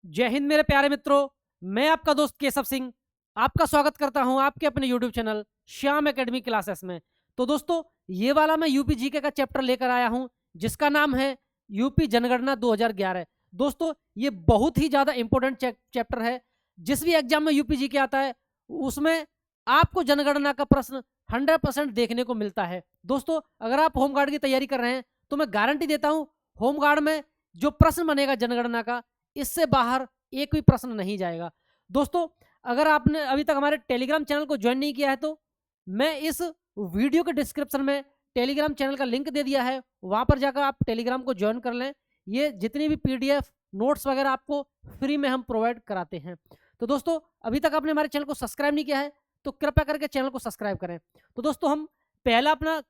जय हिंद मेरे प्यारे मित्रों। मैं आपका दोस्त केशव सिंह आपका स्वागत करता हूं आपके अपने YouTube channel Shyam academy classes में। तो दोस्तों, ये वाला मैं यूपी जीके का चैप्टर लेकर आया हूं जिसका नाम है यूपी जनगणना 2011। दोस्तों, ये बहुत ही ज़्यादा इंपॉर्टेंट चैप्टर है। जिस भी एग्जाम में यूपी जीके आता है उसमें आपको जनगणना का प्रश्न 100% देखने को मिलता है। दोस्तों, अगर आप होमगार्ड की तैयारी कर रहे हैं तो मैं गारंटी देता हूं होमगार्ड में जो प्रश्न बनेगा जनगणना का, इससे बाहर एक भी प्रश्न नहीं जाएगा। दोस्तों, अगर आपने अभी तक हमारे टेलीग्राम चैनल को ज्वाइन नहीं किया है तो मैं इस वीडियो के डिस्क्रिप्शन में टेलीग्राम चैनल का लिंक दे दिया है, वहां पर जाकर आप टेलीग्राम को ज्वाइन कर लें। ये जितनी भी पीडीएफ नोट्स वगैरह आपको फ्री में हम प्रोवाइड कराते हैं। तो दोस्तों, अभी तक आपने हमारे चैनल को सब्सक्राइब नहीं किया है तो कृपया करके चैनल को सब्सक्राइब करें। तो दोस्तों, हम पहला अपना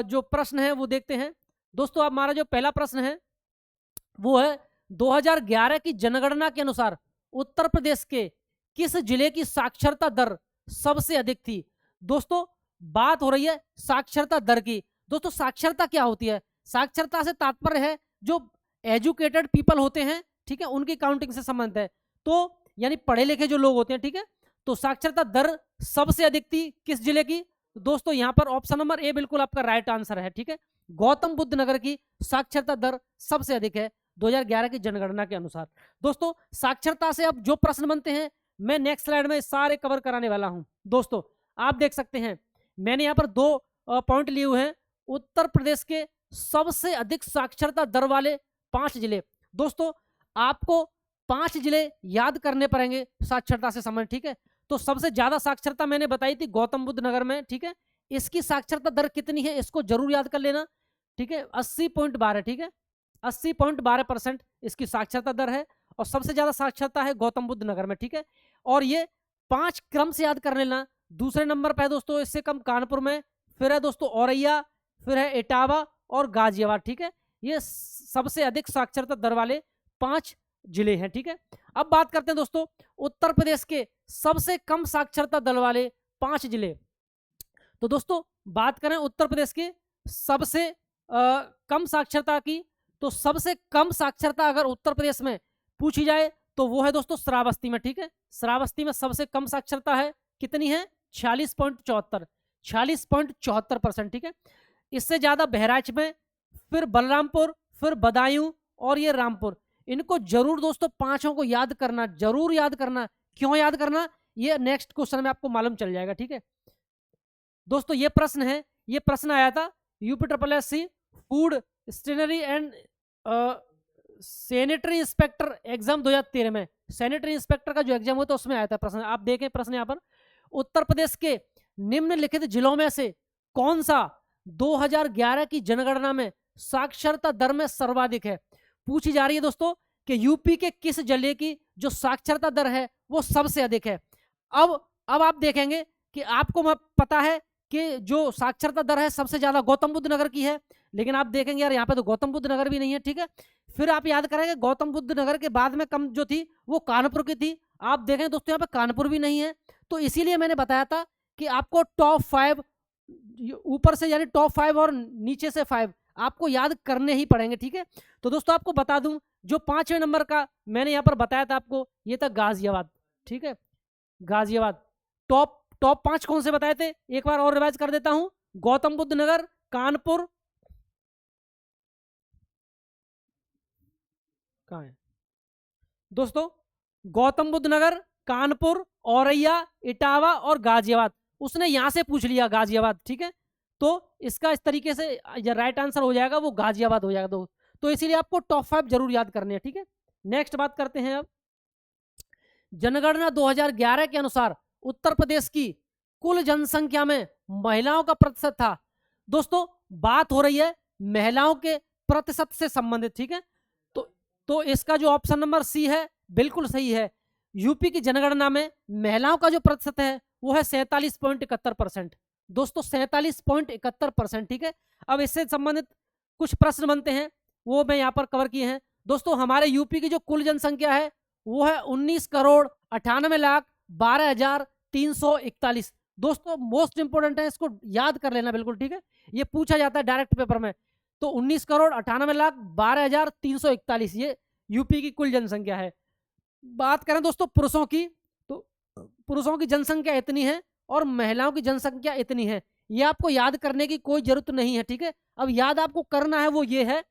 जो प्रश्न है वो देखते हैं। दोस्तों, हमारा जो पहला प्रश्न है वो है 2011 की जनगणना के अनुसार उत्तर प्रदेश के किस जिले की साक्षरता दर सबसे अधिक थी। दोस्तों, बात हो रही है साक्षरता दर की। दोस्तों, साक्षरता क्या होती है? साक्षरता से तात्पर्य है जो एजुकेटेड पीपल होते हैं, ठीक है, उनकी काउंटिंग से संबंध है। तो यानी पढ़े लिखे जो लोग होते हैं, ठीक है। तो साक्षरता दर सबसे अधिक थी किस जिले की? दोस्तों, यहां पर ऑप्शन नंबर ए बिल्कुल आपका राइट आंसर है, ठीक है। गौतम बुद्ध नगर की साक्षरता दर सबसे अधिक है 2011 की जनगणना के अनुसार। दोस्तों, साक्षरता से अब जो प्रश्न बनते हैं मैं नेक्स्ट स्लाइड में सारे कवर कराने वाला हूं। दोस्तों, आप देख सकते हैं मैंने यहां पर दो पॉइंट लिए हुए हैं। उत्तर प्रदेश के सबसे अधिक साक्षरता दर वाले 5 जिले। दोस्तों, आपको 5 जिले याद करने पड़ेंगे साक्षरता से संबंधित, ठीक है। तो सबसे ज्यादा साक्षरता मैंने बताई थी गौतम बुद्ध नगर में, ठीक है। इसकी साक्षरता दर कितनी है इसको जरूर याद कर लेना, ठीक है। 80.12, ठीक है। 80.12% इसकी साक्षरता दर है और सबसे ज्यादा साक्षरता है गौतम बुद्ध नगर में, ठीक है। और ये 5 क्रम से याद कर लेना। दूसरे नंबर पर है दोस्तों इससे कम कानपुर में, फिर है दोस्तों औरैया, फिर है इटावा और गाजियाबाद, ठीक है। ये सबसे अधिक साक्षरता दर वाले 5 जिले हैं, ठीक है। अब बात करते हैं दोस्तों उत्तर प्रदेश के सबसे कम साक्षरता दर वाले 5 जिले। तो दोस्तों, बात करें उत्तर प्रदेश के सबसे कम साक्षरता की, तो सबसे कम साक्षरता अगर उत्तर प्रदेश में पूछी जाए तो वो है दोस्तों श्रावस्ती में, ठीक है। श्रावस्ती में सबसे कम साक्षरता है, कितनी है? 46.74%, ठीक है। इससे ज्यादा बहराइच में, फिर बलरामपुर, फिर बदायूं और ये रामपुर। इनको जरूर दोस्तों पांचों को याद करना, जरूर याद करना। क्यों याद करना, ये नेक्स्ट क्वेश्चन में आपको मालूम चल जाएगा, ठीक है। दोस्तों, ये प्रश्न है, ये प्रश्न आया था UP triple S C food स्टेनरी एंड सैनिटरी इंस्पेक्टर एग्जाम 2013 में। सैनिटरी इंस्पेक्टर का जो एग्जाम होता है उसमें आया था प्रश्न। आप देखें प्रश्न यहाँ पर, उत्तर प्रदेश के निम्नलिखित जिलों में से कौन सा 2011 की जनगणना में साक्षरता दर में सर्वाधिक है। पूछी जा रही है दोस्तों कि यूपी के किस जिले की जो साक्षरता दर है वो सबसे अधिक है। अब आप देखेंगे कि आपको पता है कि जो साक्षरता दर है सबसे ज्यादा गौतम बुद्ध नगर की है, लेकिन आप देखेंगे यार यहाँ पे तो गौतम बुद्ध नगर भी नहीं है, ठीक है। फिर आप याद करेंगे गौतम बुद्ध नगर के बाद में कम जो थी वो कानपुर की थी। आप देखें दोस्तों यहाँ पे कानपुर भी नहीं है। तो इसीलिए मैंने बताया था कि आपको टॉप 5 ऊपर से यानी टॉप 5 और नीचे से 5 आपको याद करने ही पड़ेंगे, ठीक है। तो दोस्तों आपको बता दूं जो 5वें नंबर का मैंने यहाँ पर बताया था आपको, ये था गाजियाबाद, ठीक है। गाजियाबाद टॉप टॉप 5 कौन से बताए थे, एक बार और रिवाइज कर देता हूं। गौतम बुद्ध नगर, कानपुर, कहाँ है दोस्तों, गौतम बुद्ध नगर, कानपुर, औरैया, इटावा और गाजियाबाद। उसने यहां से पूछ लिया गाजियाबाद, ठीक है। तो इसका इस तरीके से राइट आंसर हो जाएगा वो गाजियाबाद हो जाएगा। तो इसीलिए आपको टॉप 5 जरूर याद करने हैं, ठीक है। नेक्स्ट बात करते हैं अब जनगणना 2011 के अनुसार उत्तर प्रदेश की कुल जनसंख्या में महिलाओं का प्रतिशत था। दोस्तों, बात हो रही है महिलाओं के प्रतिशत से संबंधित, ठीक है। तो इसका जो ऑप्शन नंबर सी है बिल्कुल सही है। यूपी की जनगणना में महिलाओं का जो प्रतिशत है वो है 47.71%। दोस्तों 47.71%, ठीक है। अब इससे संबंधित कुछ प्रश्न बनते हैं वो मैं यहाँ पर कवर किए हैं। दोस्तों, हमारे यूपी की जो कुल जनसंख्या है वो है 19,98,12,341। दोस्तों मोस्ट इंपोर्टेंट है, इसको याद कर लेना बिल्कुल, ठीक है। ये पूछा जाता है डायरेक्ट पेपर में। तो 19,98,12,341 ये यूपी की कुल जनसंख्या है। बात करें दोस्तों पुरुषों की, तो पुरुषों की जनसंख्या इतनी है और महिलाओं की जनसंख्या इतनी है। ये आपको याद करने की कोई जरूरत नहीं है, ठीक है। अब याद आपको करना है वो ये है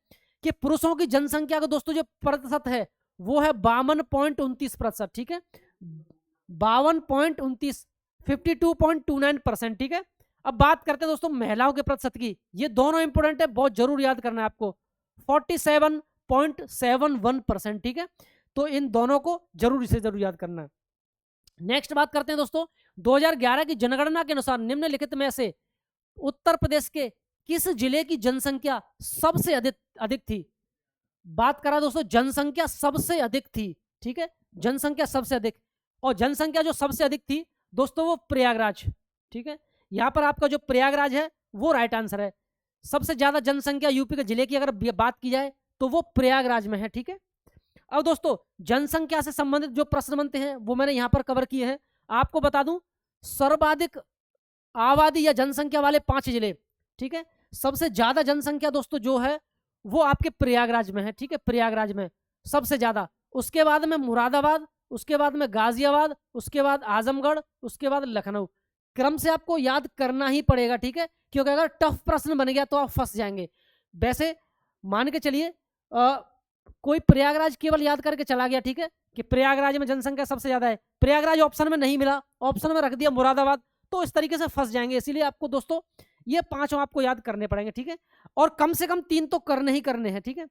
कि पुरुषों की जनसंख्या का दोस्तों जो प्रतिशत है वो है 52.29%, ठीक है। 52.29, 52.29%, ठीक है। अब बात करते हैं दोस्तों महिलाओं के प्रतिशत की। ये दोनों इंपोर्टेंट है, बहुत जरूर याद करना है आपको। 47.71%, ठीक है। तो इन दोनों को जरूर से जरूर याद करना है। नेक्स्ट बात करते हैं दोस्तों 2011 की जनगणना के अनुसार निम्नलिखित में से उत्तर प्रदेश के किस जिले की जनसंख्या सबसे अधिक थी। बात करा दोस्तों जनसंख्या सबसे अधिक थी, ठीक है। जनसंख्या सबसे अधिक, और जनसंख्या जो सबसे अधिक थी दोस्तों वो प्रयागराज, ठीक है। यहां पर आपका जो प्रयागराज है वो राइट आंसर है। सबसे ज्यादा जनसंख्या यूपी के जिले की अगर बात की जाए तो वो प्रयागराज में है, ठीक है। अब दोस्तों जनसंख्या से संबंधित जो प्रश्न बनते हैं वो मैंने यहां पर कवर किए हैं। आपको बता दूं सर्वाधिक आबादी या जनसंख्या वाले 5 जिले, ठीक है। सबसे ज्यादा जनसंख्या दोस्तों जो है वो आपके प्रयागराज में है, ठीक है। प्रयागराज में सबसे ज्यादा, उसके बाद में मुरादाबाद, उसके बाद में गाजियाबाद, उसके बाद आजमगढ़, उसके बाद लखनऊ। क्रम से आपको याद करना ही पड़ेगा, ठीक है, क्योंकि अगर टफ प्रश्न बन गया तो आप फंस जाएंगे। वैसे मान के चलिए कोई प्रयागराज केवल याद करके चला गया, ठीक है, कि प्रयागराज में जनसंख्या सबसे ज्यादा है, प्रयागराज ऑप्शन में नहीं मिला, ऑप्शन में रख दिया मुरादाबाद, तो इस तरीके से फंस जाएंगे। इसीलिए आपको दोस्तों ये 5 आपको याद करने पड़ेंगे, ठीक है, और कम से कम 3 तो करने ही करने हैं, ठीक है।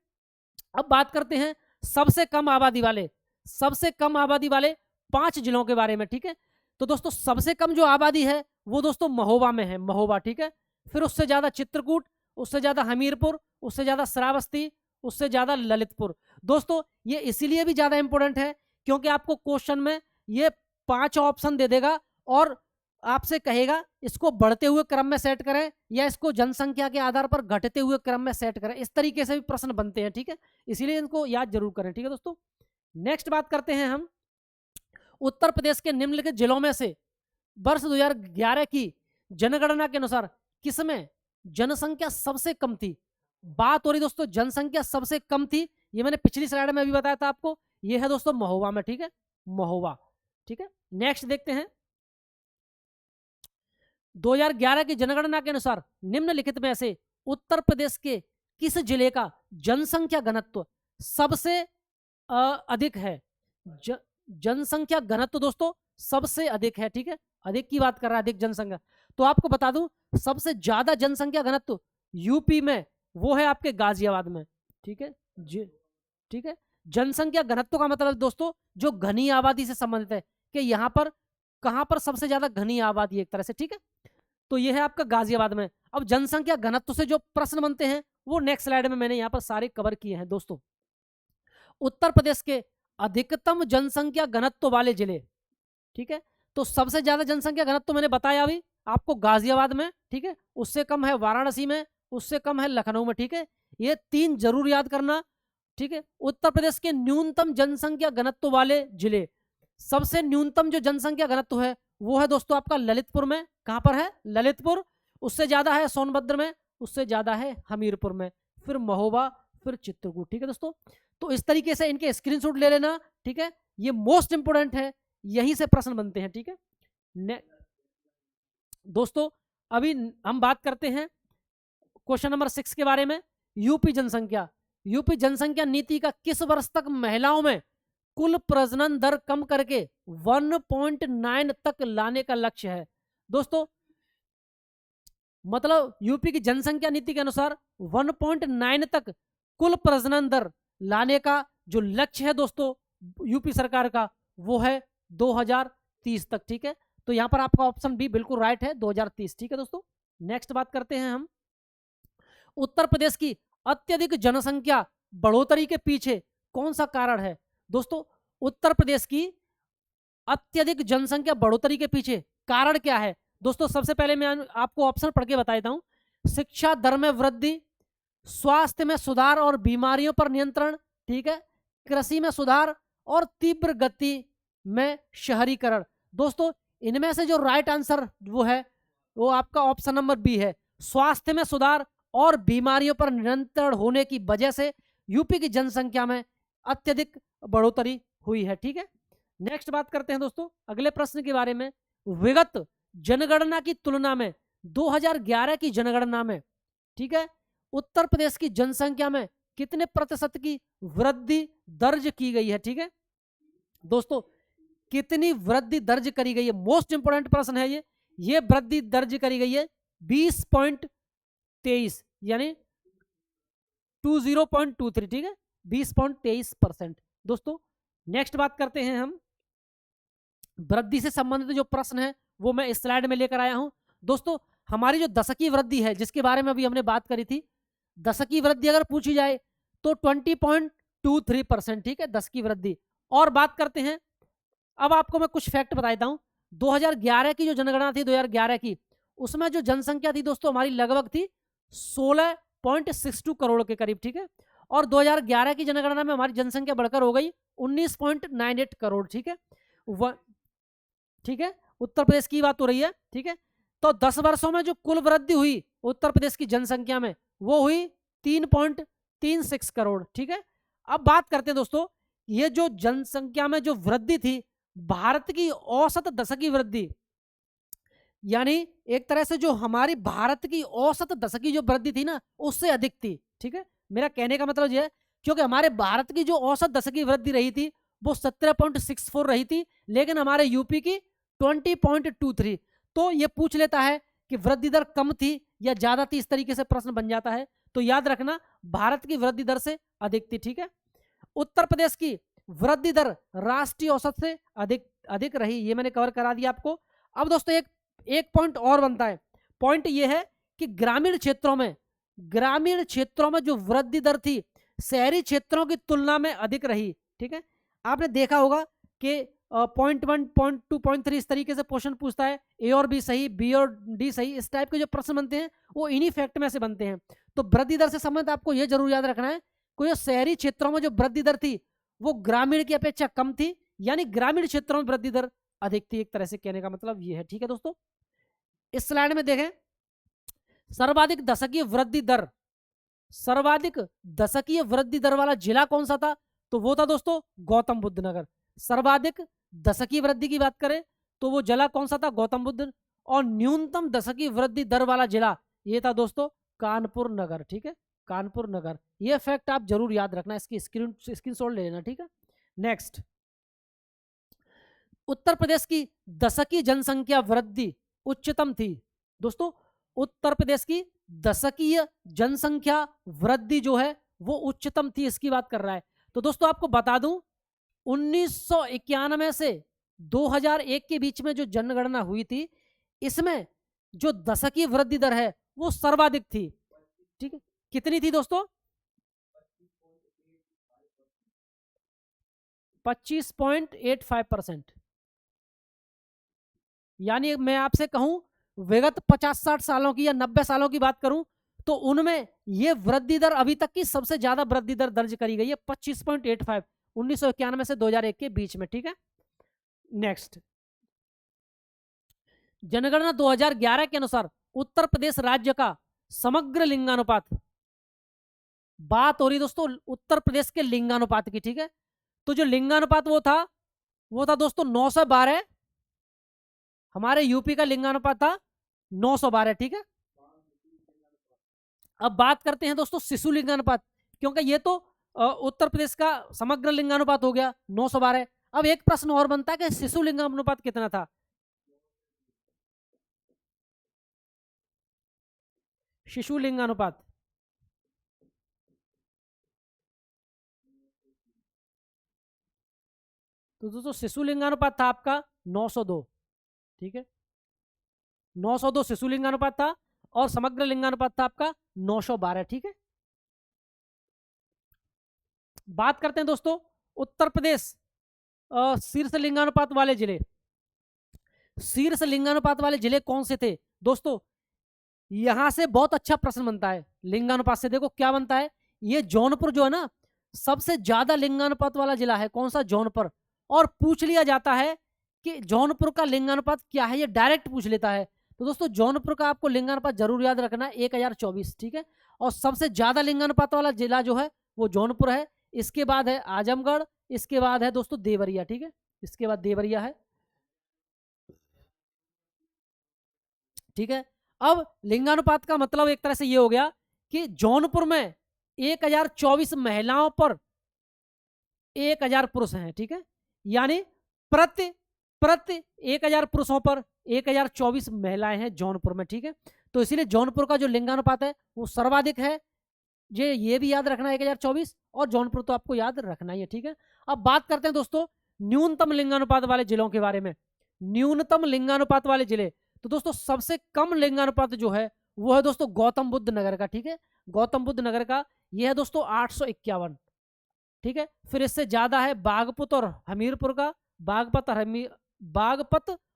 अब बात करते हैं सबसे कम आबादी वाले, सबसे कम आबादी वाले 5 जिलों के बारे में, ठीक है। तो दोस्तों सबसे कम जो आबादी है वो दोस्तों महोबा में है, महोबा, ठीक है। फिर उससे ज्यादा चित्रकूट, उससे ज्यादा हमीरपुर, उससे ज्यादा श्रावस्ती, उससे ज्यादा ललितपुर। दोस्तों ये इसीलिए भी ज्यादा इंपॉर्टेंट है क्योंकि आपको क्वेश्चन में ये 5 ऑप्शन दे देगा और आपसे कहेगा इसको बढ़ते हुए क्रम में सेट करें या इसको जनसंख्या के आधार पर घटते हुए क्रम में सेट करें। इस तरीके से भी प्रश्न बनते हैं, ठीक है, इसीलिए इनको याद जरूर करें, ठीक है दोस्तों। नेक्स्ट बात करते हैं हम उत्तर प्रदेश के निम्नलिखित जिलों में से वर्ष 2011 की जनगणना के अनुसार किसमें जनसंख्या सबसे कम थी। बात हो रही दोस्तों जनसंख्या सबसे कम थी, ये मैंने पिछली स्लाइड में भी बताया था आपको, ये है दोस्तों महोबा में, ठीक है, महोबा, ठीक है। नेक्स्ट देखते हैं 2011 की जनगणना के अनुसार निम्नलिखित में से उत्तर प्रदेश के किस जिले का जनसंख्या घनत्व सबसे अधिक है। जनसंख्या घनत्व दोस्तों सबसे अधिक है, ठीक है, अधिक की बात कर रहा है, अधिक जनसंख्या। तो आपको बता दूं सबसे ज्यादा जनसंख्या घनत्व यूपी में वो है आपके गाजियाबाद में, ठीक है जी, ठीक है। जनसंख्या घनत्व का मतलब दोस्तों जो घनी आबादी से संबंधित है कि यहाँ पर कहां पर सबसे ज्यादा घनी आबादी एक तरह से, ठीक है। तो ये है आपका गाजियाबाद में। अब जनसंख्या घनत्व से जो प्रश्न बनते हैं वो नेक्स्ट स्लाइड में मैंने यहाँ पर सारे कवर किए हैं दोस्तों। उत्तर प्रदेश के अधिकतम जनसंख्या घनत्व वाले जिले, ठीक है, तो सबसे ज्यादा जनसंख्या घनत्व मैंने बताया अभी आपको गाजियाबाद में, ठीक है, उससे कम है वाराणसी में, उससे कम है लखनऊ में, ठीक है। ये 3 जरूर याद करना, ठीक है। उत्तर प्रदेश के न्यूनतम जनसंख्या घनत्व वाले जिले, सबसे न्यूनतम जो जनसंख्या घनत्व है वो है दोस्तों आपका ललितपुर में। कहां पर है? ललितपुर। उससे ज्यादा है सोनभद्र में, उससे ज्यादा है हमीरपुर में, फिर महोबा, फिर चित्रकूट, ठीक है दोस्तों। तो इस तरीके से इनके स्क्रीनशॉट ले लेना, ठीक है, ये मोस्ट इंपोर्टेंट है, यहीं से प्रश्न बनते हैं, ठीक है। दोस्तों अभी हम बात करते हैं क्वेश्चन नंबर 6 के बारे में। यूपी जनसंख्या, यूपी जनसंख्या नीति का किस वर्ष तक महिलाओं में कुल प्रजनन दर कम करके 1.9 तक लाने का लक्ष्य है। दोस्तों मतलब यूपी की जनसंख्या नीति के अनुसार 1.9 तक कुल प्रजनन दर लाने का जो लक्ष्य है दोस्तों यूपी सरकार का वो है 2030 तक, ठीक है। तो यहां पर आपका ऑप्शन बी बिल्कुल राइट है, 2030, ठीक है दोस्तों। नेक्स्ट बात करते हैं हम उत्तर प्रदेश की अत्यधिक जनसंख्या बढ़ोतरी के पीछे कौन सा कारण है। दोस्तों उत्तर प्रदेश की अत्यधिक जनसंख्या बढ़ोतरी के पीछे कारण क्या है। दोस्तों सबसे पहले मैं आपको ऑप्शन पढ़ के बता देता हूं। शिक्षा दर में वृद्धि, स्वास्थ्य में सुधार और बीमारियों पर नियंत्रण, ठीक है, कृषि में सुधार और तीव्र गति में शहरीकरण। दोस्तों इनमें से जो राइट आंसर वो है वो आपका ऑप्शन नंबर बी है। स्वास्थ्य में सुधार और बीमारियों पर नियंत्रण होने की वजह से यूपी की जनसंख्या में अत्यधिक बढ़ोतरी हुई है, ठीक है। नेक्स्ट बात करते हैं दोस्तों अगले प्रश्न के बारे में। विगत जनगणना की तुलना में 2011 की जनगणना में, ठीक है, उत्तर प्रदेश की जनसंख्या में कितने प्रतिशत की वृद्धि दर्ज की गई है? ठीक है दोस्तों, कितनी वृद्धि दर्ज करी गई है, मोस्ट इंपोर्टेंट प्रश्न है ये वृद्धि दर्ज करी गई है 20.23 यानी 20.23, ठीक है, 20.23%। दोस्तों नेक्स्ट बात करते हैं हम वृद्धि से संबंधित जो प्रश्न है वो मैं इस स्लाइड में लेकर आया हूं। दोस्तों हमारी जो दशकीय वृद्धि है जिसके बारे में अभी हमने बात करी थी, दशकीय वृद्धि अगर पूछी जाए तो 20.23%, ठीक है, दशकीय वृद्धि। और बात करते हैं, अब आपको मैं कुछ फैक्ट बता देता हूं। 2011 की जो जनगणना थी 2011 की, उसमें जो जनसंख्या थी दोस्तों हमारी लगभग थी 16.62 करोड़ के करीब, ठीक है। और 2011 की जनगणना में हमारी जनसंख्या बढ़कर हो गई 19.98 करोड़, ठीक है। ठीक है, उत्तर प्रदेश की बात हो रही है, ठीक है। तो 10 वर्षों में जो कुल वृद्धि हुई उत्तर प्रदेश की जनसंख्या में वो हुई 3.36 करोड़, ठीक है। अब बात करते हैं दोस्तों, ये जो जनसंख्या में जो वृद्धि थी, भारत की औसत दशकीय वृद्धि, यानी एक तरह से जो हमारी भारत की औसत दशकीय जो वृद्धि थी ना उससे अधिक थी, ठीक है। मेरा कहने का मतलब यह है, क्योंकि हमारे भारत की जो औसत दशकीय वृद्धि रही थी वो 17.64 रही थी, लेकिन हमारे यूपी की 20.23। तो ये पूछ लेता है कि वृद्धि दर कम थी या ज्यादा थी, इस तरीके से प्रश्न बन जाता है। तो याद रखना भारत की वृद्धि दर से अधिक थी, ठीक है। उत्तर प्रदेश की वृद्धि दर राष्ट्रीय औसत से अधिक अधिक रही, ये मैंने कवर करा दिया आपको। अब दोस्तों एक पॉइंट और बनता है, पॉइंट ये है कि ग्रामीण क्षेत्रों में जो वृद्धि दर थी शहरी क्षेत्रों की तुलना में अधिक रही, ठीक है। आपने देखा होगा कि 0.1, 0.2, 0.3 इस तरीके से क्वेश्चन पूछता है, ए और बी सही, बी और डी सही, इस टाइप के जो प्रश्न बनते हैं वो इन्हीं फैक्ट में से बनते हैं। तो वृद्धि दर से संबंधित आपको यह जरूर याद रखना है कि शहरी क्षेत्रों में जो वृद्धि दर थी वो ग्रामीण की अपेक्षा कम थी, यानी ग्रामीण क्षेत्रों में वृद्धि दर अधिक थी, एक तरह से कहने का मतलब ये है, ठीक है दोस्तों। इस स्लाइड में देखें सर्वाधिक दशकीय वृद्धि दर, सर्वाधिक दशकीय वृद्धि दर वाला जिला कौन सा था? तो वो था दोस्तों गौतम बुद्ध नगर। सर्वाधिक दशकीय वृद्धि की बात करें तो वो जिला कौन सा था? गौतम बुद्ध। और न्यूनतम दशकीय वृद्धि दर वाला जिला ये था दोस्तों कानपुर नगर, ठीक है, कानपुर नगर। ये फैक्ट आप जरूर याद रखना, इसकी स्क्रीनशॉट ले लेना, ठीक है। नेक्स्ट, उत्तर प्रदेश की दशकीय जनसंख्या वृद्धि उच्चतम थी। दोस्तों उत्तर प्रदेश की दशकीय जनसंख्या वृद्धि जो है वो उच्चतम थी, इसकी बात कर रहा है। तो दोस्तों आपको बता दूं 1991 से 2001 के बीच में जो जनगणना हुई थी इसमें जो दशकीय वृद्धि दर है वो सर्वाधिक थी, ठीक है। कितनी थी दोस्तों? 25.85%। यानी मैं आपसे कहूं विगत 50-60 सालों की या 90 सालों की बात करूं तो उनमें यह वृद्धि दर अभी तक की सबसे ज्यादा वृद्धि दर दर्ज करी गई है, 25.85, 1991 से 2001 के बीच में, ठीक है। नेक्स्ट, जनगणना 2011 के अनुसार उत्तर प्रदेश राज्य का समग्र लिंगानुपात, बात हो रही दोस्तों उत्तर प्रदेश के लिंगानुपात की, ठीक है। तो जो लिंगानुपात वो था दोस्तों 912, हमारे यूपी का लिंगानुपात था 912, ठीक है। अब बात करते हैं दोस्तों शिशु लिंगानुपात, क्योंकि ये तो उत्तर प्रदेश का समग्र लिंगानुपात हो गया 912। अब एक प्रश्न और बनता है कि शिशु लिंगानुपात कितना था? शिशु लिंगानुपात, तो दोस्तों शिशु लिंगानुपात था आपका 902, ठीक है, 902 शिशु लिंगानुपात था और समग्र लिंगानुपात था आपका 912, ठीक है। बात करते हैं दोस्तों उत्तर प्रदेश शीर्ष लिंगानुपात वाले जिले, शीर्ष लिंगानुपात वाले जिले कौन से थे? दोस्तों यहां से बहुत अच्छा प्रश्न बनता है लिंगानुपात से। देखो क्या बनता है, ये जौनपुर जो है ना सबसे ज्यादा लिंगानुपात वाला जिला है, कौन सा? जौनपुर। और पूछ लिया जाता है कि जौनपुर का लिंगानुपात क्या है, ये डायरेक्ट पूछ लेता है। तो दोस्तों जौनपुर का आपको लिंगानुपात जरूर याद रखना है 1024, ठीक है। और सबसे ज्यादा लिंगानुपात वाला जिला जो है वो जौनपुर है, इसके बाद है आजमगढ़, इसके बाद है दोस्तों देवरिया, ठीक है। इसके बाद देवरिया है, ठीक है। अब लिंगानुपात का मतलब एक तरह से ये हो गया कि जौनपुर में 1024 महिलाओं पर 1000 पुरुष हैं, ठीक है। यानी प्रति प्रति 1000 पुरुषों पर 1024 महिलाएं हैं जौनपुर में, ठीक है। तो इसीलिए जौनपुर का जो लिंगानुपात है वो सर्वाधिक है। ये भी याद रखना है 1024, और जौनपुर तो आपको याद रखना ही है, ठीक है। अब बात करते हैं दोस्तों न्यूनतम लिंगानुपात वाले जिलों के बारे में। न्यूनतम लिंगानुपात वाले जिले, तो दोस्तों सबसे कम लिंगानुपात जो है वो है दोस्तों गौतम बुद्ध नगर का, ठीक है। गौतम बुद्ध नगर का ये है दोस्तों 851, ठीक है। फिर इससे ज्यादा है बागपत और हमीरपुर का, बागपत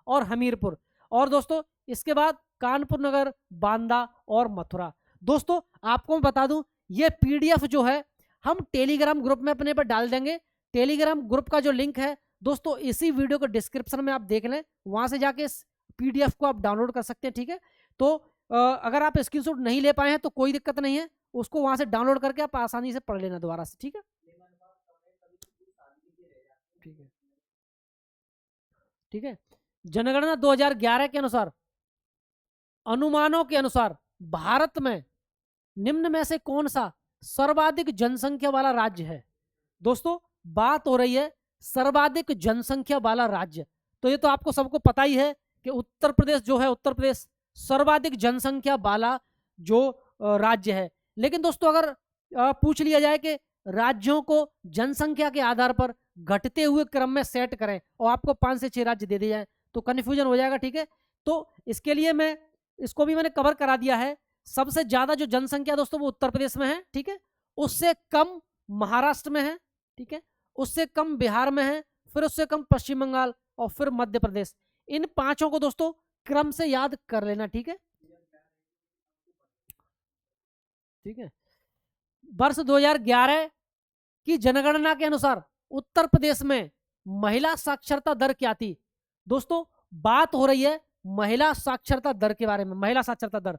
और हमीरपुर। और दोस्तों इसके बाद कानपुर नगर, बांदा और मथुरा। दोस्तों आपको मैं बता दूं ये पीडीएफ जो है हम टेलीग्राम ग्रुप में अपने पर डाल देंगे। टेलीग्राम ग्रुप का जो लिंक है दोस्तों इसी वीडियो को डिस्क्रिप्शन में आप देख लें, वहां से जाके इस पीडीएफ को आप डाउनलोड कर सकते हैं, ठीक है। तो अगर आप स्क्रीनशॉट नहीं ले पाए हैं तो कोई दिक्कत नहीं है, उसको वहां से डाउनलोड करके आप आसानी से पढ़ लेना दोबारा से, ठीक है। ठीक है, ठीक है। जनगणना 2011 के अनुसार, अनुमानों के अनुसार भारत में निम्न में से कौन सा सर्वाधिक जनसंख्या वाला राज्य है? दोस्तों बात हो रही है सर्वाधिक जनसंख्या वाला राज्य, तो ये तो आपको सबको पता ही है कि उत्तर प्रदेश जो है, उत्तर प्रदेश सर्वाधिक जनसंख्या वाला जो राज्य है। लेकिन दोस्तों अगर पूछ लिया जाए कि राज्यों को जनसंख्या के आधार पर घटते हुए क्रम में सेट करें और आपको 5 से 6 राज्य दे दिए जाए तो कन्फ्यूजन हो जाएगा, ठीक है। तो इसके लिए मैं इसको भी मैंने कवर करा दिया है। सबसे ज्यादा जो जनसंख्या दोस्तों वो उत्तर प्रदेश में है, ठीक है। उससे कम महाराष्ट्र में है, ठीक है। उससे कम बिहार में है, फिर उससे कम पश्चिम बंगाल और फिर मध्य प्रदेश। इन पांचों को दोस्तों क्रम से याद कर लेना, ठीक है, ठीक है। वर्ष 2011 की जनगणना के अनुसार उत्तर प्रदेश में महिला साक्षरता दर क्या थी? दोस्तों बात हो रही है महिला साक्षरता दर के बारे में, महिला साक्षरता दर।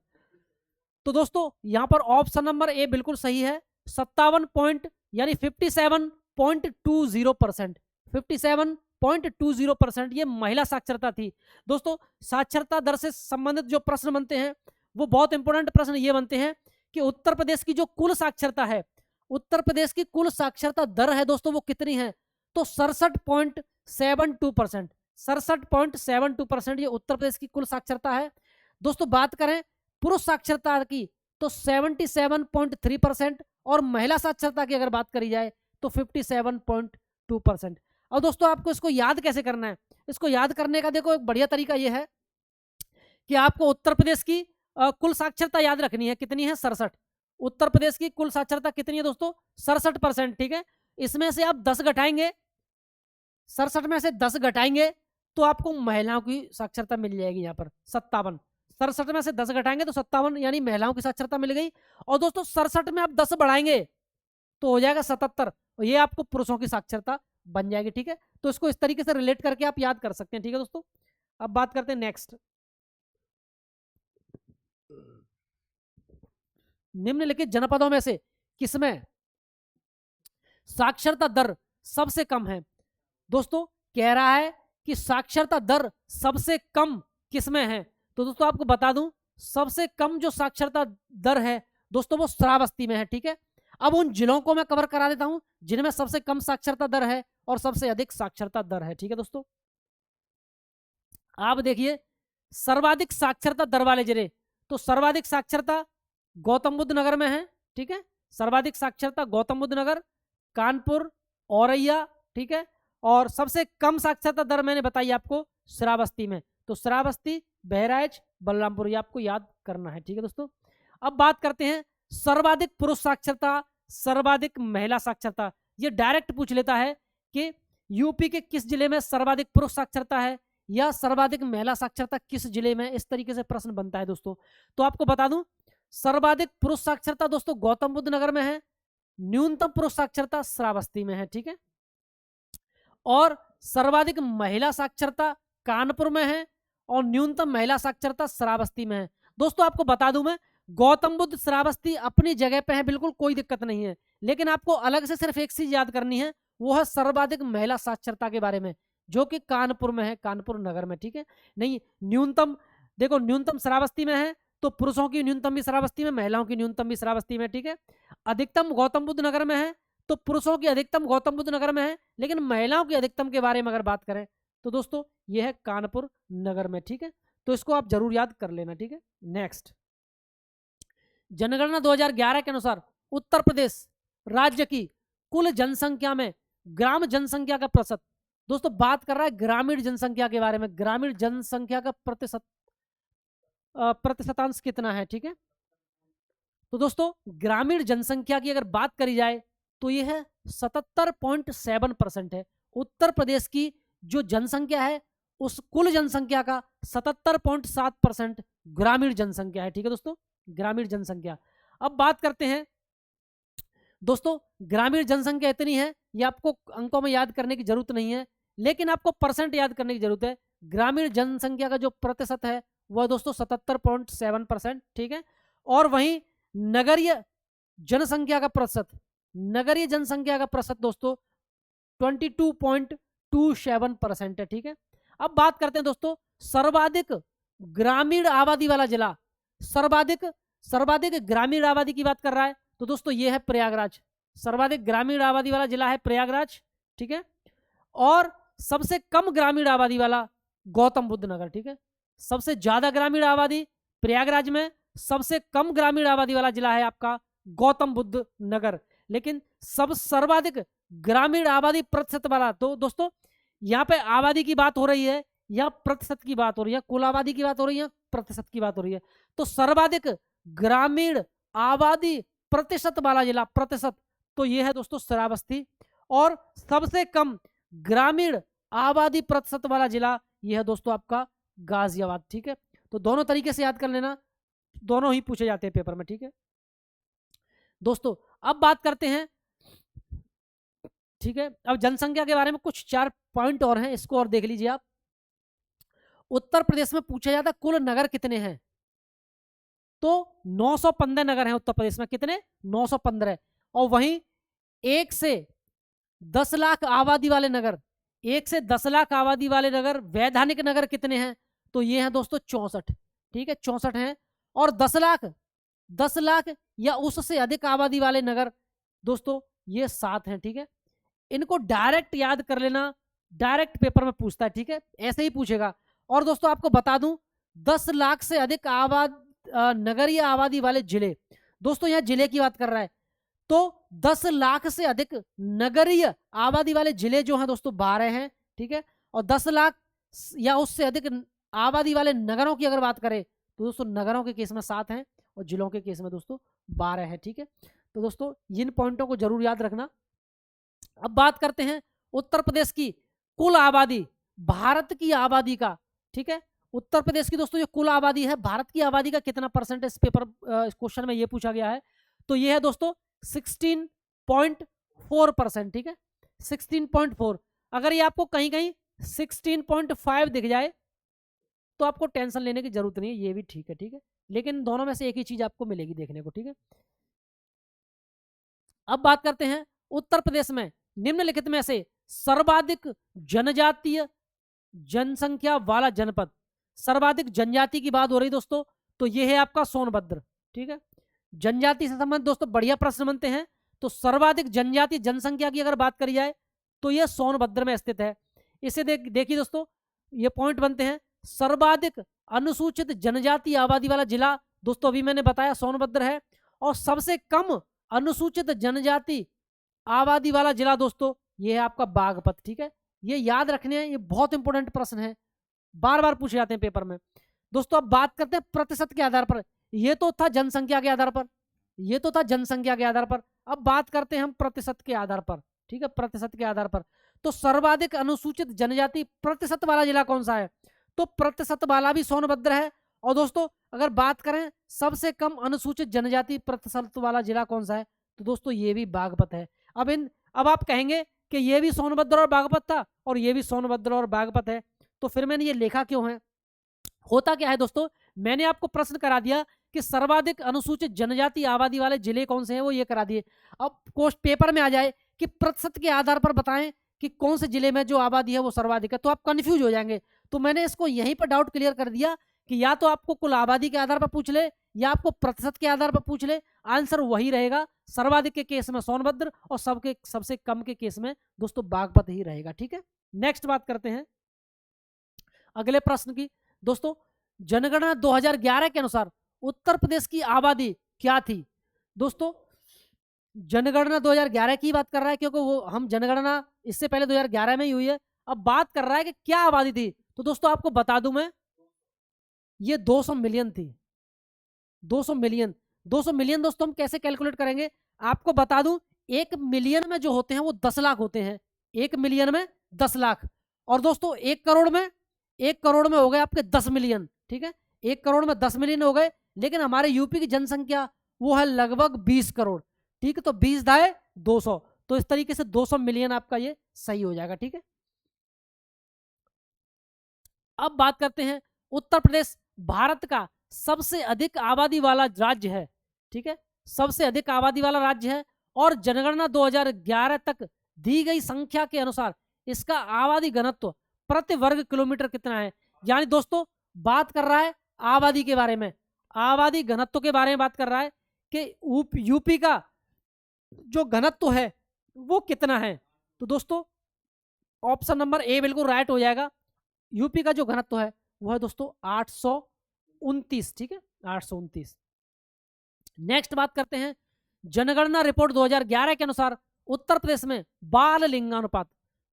तो दोस्तों यहां पर ऑप्शन नंबर ए बिल्कुल सही है, 57 पॉइंट यानी 57.20%, 57.20% ये महिला साक्षरता थी। दोस्तों साक्षरता दर से संबंधित जो प्रश्न बनते हैं वो बहुत इंपॉर्टेंट प्रश्न ये बनते हैं कि उत्तर प्रदेश की जो कुल साक्षरता है, उत्तर प्रदेश की कुल साक्षरता दर है दोस्तों वो कितनी है? तो 67.72%, 67.72% ये उत्तर प्रदेश की कुल साक्षरता है। दोस्तों बात करें पुरुष साक्षरता की तो 77.3%, और महिला साक्षरता की अगर बात करी जाए तो 57.2%। और दोस्तों आपको इसको याद कैसे करना है? इसको याद करने का देखो एक बढ़िया तरीका यह है कि आपको उत्तर प्रदेश की कुल साक्षरता याद रखनी है, कितनी है? 67। उत्तर प्रदेश की कुल साक्षरता कितनी है दोस्तों? 67%, ठीक है। इसमें से आप 10 घटाएंगे, 67 में से 10 घटाएंगे तो आपको महिलाओं की साक्षरता मिल जाएगी यहाँ पर 57। 67 में से 10 घटाएंगे तो 57 यानी महिलाओं की साक्षरता मिल गई। और दोस्तों 67 में आप 10 बढ़ाएंगे तो हो जाएगा 77, और ये आपको पुरुषों की साक्षरता बन जाएगी, ठीक है। तो इसको इस तरीके से रिलेट करके आप याद कर सकते हैं, ठीक है दोस्तों। अब बात करते हैं नेक्स्ट, निम्नलिखित जनपदों में से किसमें साक्षरता दर सबसे कम है? दोस्तों कह रहा है कि साक्षरता दर सबसे कम किसमें है, तो दोस्तों आपको बता दूं सबसे कम जो साक्षरता दर है दोस्तों वो श्रावस्ती में है, ठीक है। अब उन जिलों को मैं कवर करा देता हूं जिनमें सबसे कम साक्षरता दर है और सबसे अधिक साक्षरता दर है, ठीक है दोस्तों। आप देखिए सर्वाधिक साक्षरता दर वाले जिले, तो सर्वाधिक साक्षरता गौतम बुद्ध नगर में है, ठीक है। सर्वाधिक साक्षरता गौतम बुद्ध नगर, कानपुर, औरैया, ठीक है। और सबसे कम साक्षरता दर मैंने बताई आपको श्रावस्ती में, तो श्रावस्ती, बहराइच, बलरामपुर, ये आपको याद करना है, ठीक है दोस्तों। अब बात करते हैं सर्वाधिक पुरुष साक्षरता, सर्वाधिक महिला साक्षरता। ये डायरेक्ट पूछ लेता है कि यूपी के किस जिले में सर्वाधिक पुरुष साक्षरता है या सर्वाधिक महिला साक्षरता किस जिले में, इस तरीके से प्रश्न बनता है दोस्तों। तो आपको बता दूं सर्वाधिक पुरुष साक्षरता दोस्तों गौतम बुद्ध नगर में है, न्यूनतम पुरुष साक्षरता श्रावस्ती में है, ठीक है। और सर्वाधिक महिला साक्षरता कानपुर में है और न्यूनतम महिला साक्षरता श्रावस्ती में है। दोस्तों आपको बता दूं मैं गौतम बुद्ध श्रावस्ती अपनी जगह पे है, बिल्कुल कोई दिक्कत नहीं है, लेकिन आपको अलग से सिर्फ एक चीज याद करनी है, वो है सर्वाधिक महिला साक्षरता के बारे में। जो कि कानपुर में है, कानपुर नगर में, ठीक है। नहीं, न्यूनतम देखो, न्यूनतम श्रावस्ती में है, तो पुरुषों की न्यूनतम भी श्रावस्ती में, महिलाओं की न्यूनतम भी श्रावस्ती में, ठीक है। अधिकतम गौतम बुद्ध नगर में है, तो पुरुषों की अधिकतम गौतम बुद्ध नगर में है, लेकिन महिलाओं की अधिकतम के बारे में अगर बात करें तो दोस्तों ये है कानपुर नगर में, ठीक है। तो इसको आप जरूर याद कर लेना, ठीक है। नेक्स्ट, जनगणना 2011 के अनुसार उत्तर प्रदेश राज्य की कुल जनसंख्या में ग्राम जनसंख्या का प्रतिशत, दोस्तों बात कर रहा है ग्रामीण जनसंख्या के बारे में, ग्रामीण जनसंख्या का प्रतिशतांश कितना है, ठीक है। तो दोस्तों ग्रामीण जनसंख्या की अगर बात करी जाए तो यह है 77.7% है। उत्तर प्रदेश की जो जनसंख्या है उस कुल जनसंख्या का 77.7% ग्रामीण जनसंख्या है, ठीक है दोस्तों, ग्रामीण जनसंख्या। अब बात करते हैं दोस्तों, ग्रामीण जनसंख्या इतनी है, ये आपको अंकों में याद करने की जरूरत नहीं है, लेकिन आपको परसेंट याद करने की जरूरत है। ग्रामीण जनसंख्या का जो प्रतिशत है वह दोस्तों 77.7%, ठीक है। और वहीं नगरीय जनसंख्या का प्रतिशत, नगरीय जनसंख्या का प्रतिशत दोस्तों 22.27% है, ठीक है। अब बात करते हैं दोस्तों सर्वाधिक ग्रामीण आबादी वाला जिला, सर्वाधिक ग्रामीण आबादी की बात कर रहा है तो दोस्तों ये है प्रयागराज, सर्वाधिक ग्रामीण आबादी वाला जिला है प्रयागराज, ठीक है। और सबसे कम ग्रामीण आबादी वाला गौतम बुद्ध नगर, ठीक है। सबसे ज्यादा ग्रामीण आबादी प्रयागराज में, सबसे कम ग्रामीण आबादी वाला जिला है आपका गौतम बुद्ध नगर। लेकिन सब सर्वाधिक ग्रामीण आबादी प्रतिशत वाला, तो दोस्तों यहाँ पे आबादी की बात हो रही है या प्रतिशत की बात हो रही है, कुल आबादी की बात हो रही है, प्रतिशत की बात हो रही है। तो सर्वाधिक ग्रामीण आबादी प्रतिशत वाला जिला, प्रतिशत, तो ये है दोस्तों श्रावस्ती। और सबसे कम ग्रामीण आबादी प्रतिशत वाला जिला यह है दोस्तों आपका गाजियाबाद, ठीक है। तो दोनों तरीके से याद कर लेना, दोनों ही पूछे जाते हैं पेपर में, ठीक है दोस्तों। अब बात करते हैं, ठीक है, अब जनसंख्या के बारे में कुछ 4 पॉइंट और हैं, इसको और देख लीजिए आप। उत्तर प्रदेश में पूछा जाता है कुल नगर कितने हैं, तो 915 नगर हैं उत्तर प्रदेश में, कितने 915। और वहीं 1 से 10 लाख आबादी वाले नगर, 1 से 10 लाख आबादी वाले नगर, वैधानिक नगर कितने हैं, तो ये हैं दोस्तों 64, ठीक है 64 हैं। और 10 लाख या उससे अधिक आबादी वाले नगर दोस्तों ये 7 हैं, ठीक है। इनको डायरेक्ट याद कर लेना, डायरेक्ट पेपर में पूछता है, ठीक है, ऐसे ही पूछेगा। और दोस्तों आपको बता दूं 10 लाख से अधिक नगरीय आबादी वाले जिले, दोस्तों यहाँ जिले की बात कर रहा है, तो 10 लाख से अधिक नगरीय आबादी वाले जिले जो हैं दोस्तों 12 हैं, ठीक है। और 10 लाख या उससे अधिक आबादी वाले नगरों की अगर बात करें तो दोस्तों नगरों के केस में 7 हैं और जिलों के केस में दोस्तों 12 है, ठीक है। तो दोस्तों इन पॉइंटों को जरूर याद रखना। अब बात करते हैं उत्तर प्रदेश की कुल आबादी, भारत की आबादी का, ठीक है। उत्तर प्रदेश की दोस्तों जो कुल आबादी है, भारत की आबादी का कितना परसेंट इस पेपर क्वेश्चन में ये पूछा गया है, तो ये है दोस्तों 16.4%, ठीक है 16.4। अगर ये आपको कहीं कहीं 16.5 दिख जाए तो आपको टेंशन लेने की जरूरत नहीं है, ये भी ठीक है, ठीक है। लेकिन दोनों में से एक ही चीज आपको मिलेगी देखने को, ठीक है। अब बात करते हैं उत्तर प्रदेश में निम्नलिखित में से सर्वाधिक जनजातीय जनसंख्या वाला जनपद, सर्वाधिक जनजाति की बात हो रही दोस्तों, तो यह है आपका सोनभद्र, ठीक है। जनजाति से संबंधित दोस्तों बढ़िया प्रश्न बनते हैं, तो सर्वाधिक जनजाति जनसंख्या की अगर बात करी जाए तो यह सोनभद्र में स्थित है। इसे देखिए दोस्तों, ये पॉइंट बनते हैं। सर्वाधिक अनुसूचित जनजाति आबादी वाला जिला दोस्तों अभी मैंने बताया सोनभद्र है, और सबसे कम अनुसूचित जनजाति आबादी वाला जिला दोस्तों ये है आपका बागपत, ठीक है। ये याद रखने हैं, ये बहुत इंपॉर्टेंट प्रश्न है, बार बार पूछे जाते हैं पेपर में दोस्तों। अब बात करते हैं प्रतिशत के आधार पर, ये तो था जनसंख्या के आधार पर, ये तो था जनसंख्या के आधार पर। अब बात करते हैं हम प्रतिशत के आधार पर, ठीक है, प्रतिशत के आधार पर। तो सर्वाधिक अनुसूचित जनजाति प्रतिशत वाला जिला कौन सा है, तो प्रतिशत वाला भी सोनभद्र है। और दोस्तों अगर बात करें सबसे कम अनुसूचित जनजाति प्रतिशत वाला जिला कौन सा है, तो दोस्तों ये भी बागपत है। अब आप कहेंगे कि ये भी सोनभद्र और बागपत था और ये भी सोनभद्र और बागपत है, तो फिर मैंने ये लिखा क्यों है। होता क्या है दोस्तों, मैंने आपको प्रश्न करा दिया कि सर्वाधिक अनुसूचित जनजाति आबादी वाले जिले कौन से हैं, वो ये करा दिए। अब पेपर में आ जाए कि प्रतिशत के आधार पर बताएं कि कौन से जिले में जो आबादी है वो सर्वाधिक है, तो आप कंफ्यूज हो जाएंगे। तो मैंने इसको यहीं पर डाउट क्लियर कर दिया कि या तो आपको कुल आबादी के आधार पर पूछ ले या आपको प्रतिशत के आधार पर पूछ ले, आंसर वही रहेगा। सर्वाधिक के केस में सोनभद्र और सबके सबसे कम के केस में दोस्तों बागपत ही रहेगा। ठीक है, नेक्स्ट बात करते हैं अगले प्रश्न की। दोस्तों जनगणना 2011 के अनुसार उत्तर प्रदेश की आबादी क्या थी? दोस्तों जनगणना 2011 की बात कर रहा है क्योंकि वो हम जनगणना इससे पहले 2011 में ही हुई है। अब बात कर रहा है कि क्या आबादी थी, तो दोस्तों आपको बता दूं मैं, ये 200 मिलियन थी। 200 मिलियन 200 मिलियन दोस्तों हम कैसे कैलकुलेट करेंगे, आपको बता दूं 1 मिलियन में जो होते हैं वो 10 लाख होते हैं। 1 मिलियन में 10 लाख, और दोस्तों 1 करोड़ में हो गए आपके 10 मिलियन। ठीक है, 1 करोड़ में 10 मिलियन हो गए, लेकिन हमारे यूपी की जनसंख्या वो है लगभग 20 करोड़। ठीक है, तो 20 दाए 200, तो इस तरीके से 200 मिलियन आपका ये सही हो जाएगा। ठीक है, अब बात करते हैं उत्तर प्रदेश भारत का सबसे अधिक आबादी वाला राज्य है। ठीक है, सबसे अधिक आबादी वाला राज्य है, और जनगणना 2011 तक दी गई संख्या के अनुसार इसका आबादी घनत्व प्रति वर्ग किलोमीटर कितना है। यानी दोस्तों बात कर रहा है आबादी के बारे में, आबादी घनत्व के बारे में बात कर रहा है कि यूपी का जो घनत्व है वो कितना है। तो दोस्तों ऑप्शन नंबर ए बिल्कुल राइट हो जाएगा। यूपी का जो घनत्व है वो है दोस्तों 829। ठीक है, 829। नेक्स्ट बात करते हैं जनगणना रिपोर्ट 2011 के अनुसार उत्तर प्रदेश में बाल लिंगानुपात।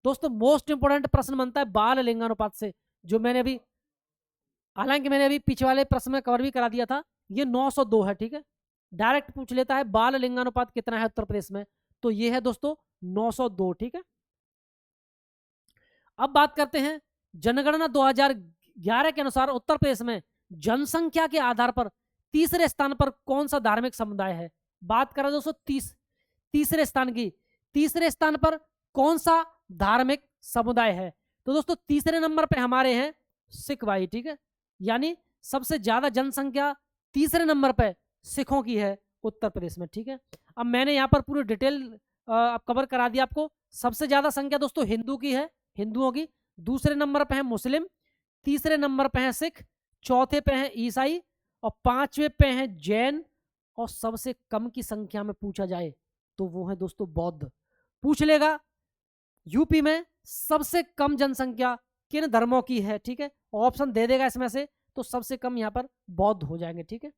दोस्तों मोस्ट इंपोर्टेंट प्रश्न बनता है बाल लिंगानुपात से, जो मैंने अभी हालांकि मैंने अभी पिछले वाले प्रश्न में कवर भी करा दिया था। ये 902 है। ठीक है, डायरेक्ट पूछ लेता है बाल लिंगानुपात कितना है उत्तर प्रदेश में, तो ये है दोस्तों 902। ठीक है, अब बात करते हैं जनगणना 2011 के अनुसार उत्तर प्रदेश में जनसंख्या के आधार पर तीसरे स्थान पर कौन सा धार्मिक समुदाय है। बात करें दोस्तों तीसरे स्थान की, तीसरे स्थान पर कौन सा धार्मिक समुदाय है, तो दोस्तों तीसरे नंबर पे हमारे हैं सिख भाई। ठीक है, यानी सबसे ज्यादा जनसंख्या तीसरे नंबर पे सिखों की है उत्तर प्रदेश में। ठीक है, अब मैंने यहाँ पर पूरी डिटेल कवर करा दिया आपको। सबसे ज्यादा संख्या दोस्तों हिंदू की है, हिंदुओं की। दूसरे नंबर पे है मुस्लिम, तीसरे नंबर पे है सिख, चौथे पे है ईसाई, और पांचवे पे है जैन, और सबसे कम की संख्या में पूछा जाए तो वो है दोस्तों बौद्ध। पूछ लेगा यूपी में सबसे कम जनसंख्या किन धर्मों की है। ठीक है, ऑप्शन दे देगा इसमें से, तो सबसे कम यहां पर बौद्ध हो जाएंगे। ठीक है,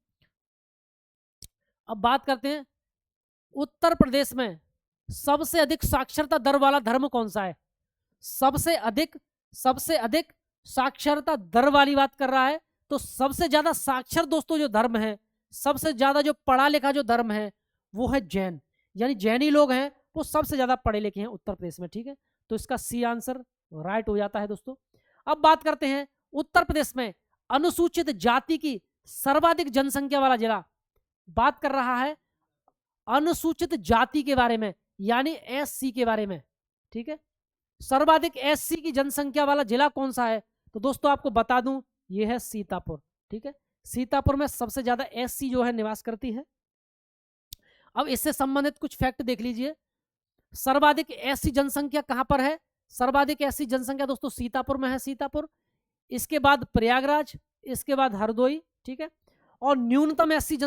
अब बात करते हैं उत्तर प्रदेश में सबसे अधिक साक्षरता दर वाला धर्म कौन सा है। सबसे अधिक साक्षरता दर वाली बात कर रहा है, तो सबसे ज्यादा साक्षर दोस्तों जो धर्म है, सबसे ज्यादा जो पढ़ा लिखा जो धर्म है वो है जैन, यानी जैनी लोग हैं वो सबसे ज्यादा पढ़े लिखे हैं उत्तर प्रदेश में। ठीक है, तो इसका सी आंसर राइट हो जाता है दोस्तों। अब बात करते हैं उत्तर प्रदेश में अनुसूचित जाति की सर्वाधिक जनसंख्या वाला जिला। बात कर रहा है अनुसूचित जाति के बारे में, यानी एससी के बारे में। ठीक है, सर्वाधिक एससी की जनसंख्या वाला जिला कौन सा है, तो दोस्तों आपको बता दूं ये है सीतापुर। ठीक है, सीतापुर में सबसे ज्यादा एससी जो है निवास करती है। अब इससे संबंधित कुछ फैक्ट देख लीजिए। सर्वाधिक एससी जनसंख्या कहां पर है, सर्वाधिक एससी जनसंख्या दोस्तों सीतापुर में है, सीतापुर। इसके बाद प्रयागराज, इसके बाद हरदोई। ठीक है, और न्यूनतम एससी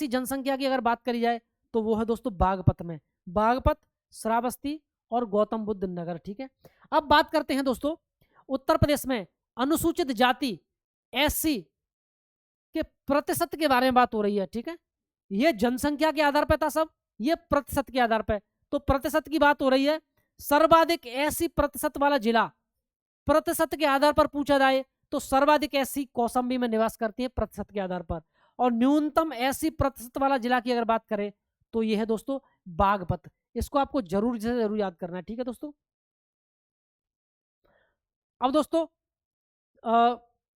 जनसंख्या की अगर बात करी जाए तो वो है दोस्तों बागपत में, बागपत, श्रावस्ती और गौतम बुद्ध नगर। ठीक है, अब बात करते हैं दोस्तों उत्तर प्रदेश में अनुसूचित जाति एससी के प्रतिशत के बारे में बात हो रही है। ठीक है, ये जनसंख्या के आधार पर था सब, ये प्रतिशत के आधार पर, तो प्रतिशत की बात हो रही है। सर्वाधिक एससी प्रतिशत वाला जिला प्रतिशत के आधार पर पूछा जाए तो सर्वाधिक एससी कौशाम्बी में निवास करती है प्रतिशत के आधार पर, और न्यूनतम एससी प्रतिशत वाला जिला की अगर बात करें तो यह है दोस्तों बागपत। इसको आपको जरूर से जरूर याद करना है। ठीक है दोस्तों, अब दोस्तों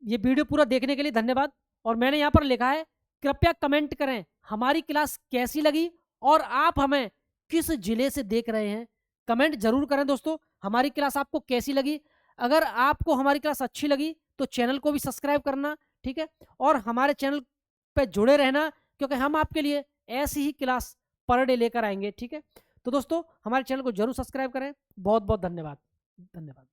ये वीडियो पूरा देखने के लिए धन्यवाद। और मैंने यहाँ पर लिखा है कृपया कमेंट करें हमारी क्लास कैसी लगी और आप हमें किस जिले से देख रहे हैं। कमेंट जरूर करें दोस्तों, हमारी क्लास आपको कैसी लगी। अगर आपको हमारी क्लास अच्छी लगी तो चैनल को भी सब्सक्राइब करना। ठीक है, और हमारे चैनल पे जुड़े रहना, क्योंकि हम आपके लिए ऐसी ही क्लास पर डे लेकर आएंगे। ठीक है, तो दोस्तों हमारे चैनल को जरूर सब्सक्राइब करें। बहुत बहुत धन्यवाद। धन्यवाद।